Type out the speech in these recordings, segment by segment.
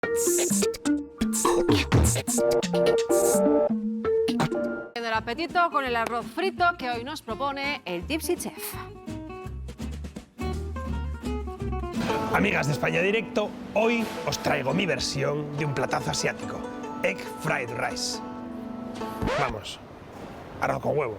El apetito con el arroz frito que hoy nos propone el Gypsy Chef. Amigas de España Directo, hoy os traigo mi versión de un platazo asiático, Egg Fried Rice. Vamos, arroz con huevo.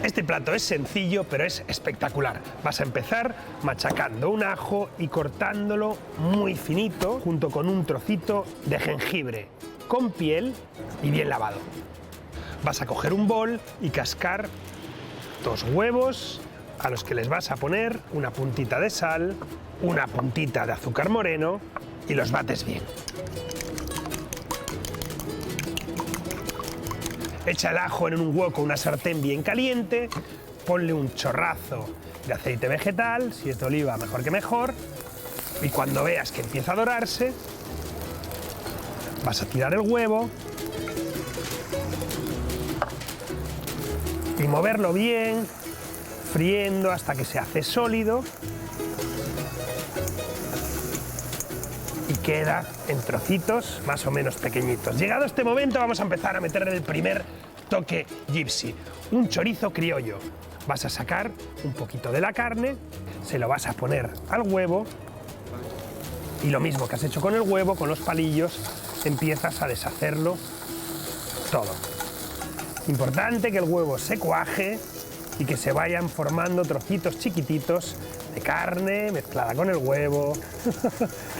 Este plato es sencillo, pero es espectacular. Vas a empezar machacando un ajo y cortándolo muy finito, junto con un trocito de jengibre, con piel y bien lavado. Vas a coger un bol y cascar 2 huevos, a los que les vas a poner una puntita de sal, una puntita de azúcar moreno y los bates bien. Echa el ajo en un hueco, una sartén bien caliente, ponle un chorrazo de aceite vegetal, si es de oliva mejor que mejor, y cuando veas que empieza a dorarse, vas a tirar el huevo y moverlo bien, friendo hasta que se hace sólido y queda en trocitos más o menos pequeñitos. Llegado este momento vamos a empezar a meterle el primer toque gypsy, un chorizo criollo. Vas a sacar un poquito de la carne, se lo vas a poner al huevo y lo mismo que has hecho con el huevo, con los palillos, empiezas a deshacerlo todo. Importante que el huevo se cuaje y que se vayan formando trocitos chiquititos de carne mezclada con el huevo.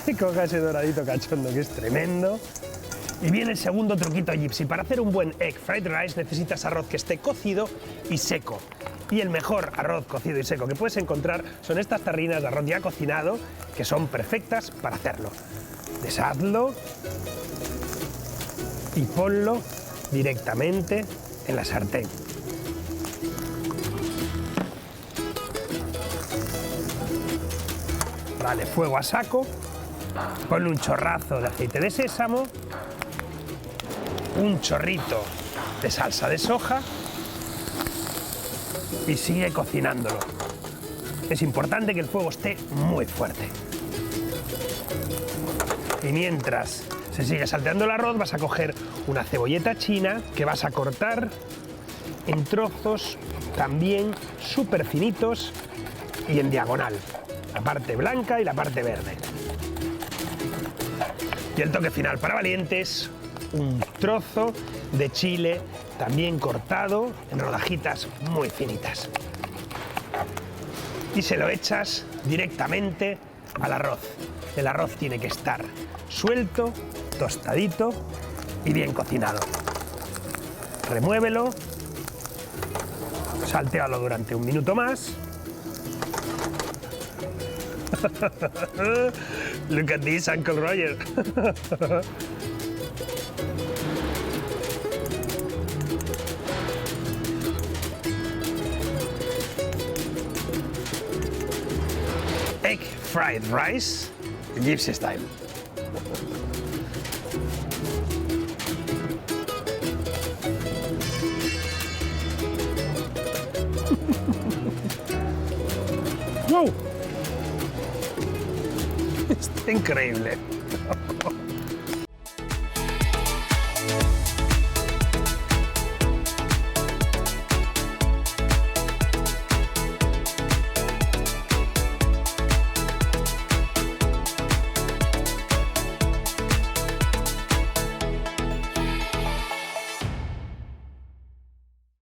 Y coja ese doradito cachondo que es tremendo. Y viene el segundo truquito gypsy. Para hacer un buen egg fried rice necesitas arroz que esté cocido y seco. Y el mejor arroz cocido y seco que puedes encontrar son estas tarrinas de arroz ya cocinado, que son perfectas para hacerlo. Deshazlo y ponlo directamente en la sartén. Dale fuego a saco, ponle un chorrazo de aceite de sésamo, un chorrito de salsa de soja y sigue cocinándolo. Es importante que el fuego esté muy fuerte. Y mientras se sigue salteando el arroz, vas a coger una cebolleta china que vas a cortar en trozos también súper finitos y en diagonal. La parte blanca y la parte verde. Y el toque final para valientes, un trozo de chile también cortado en rodajitas muy finitas. Y se lo echas directamente al arroz. El arroz tiene que estar suelto, tostadito y bien cocinado. Remuévelo, saltéalo durante 1 minuto más. Look at this, Uncle Roger. Egg fried rice, gypsy style. ¡Wow! Está increíble.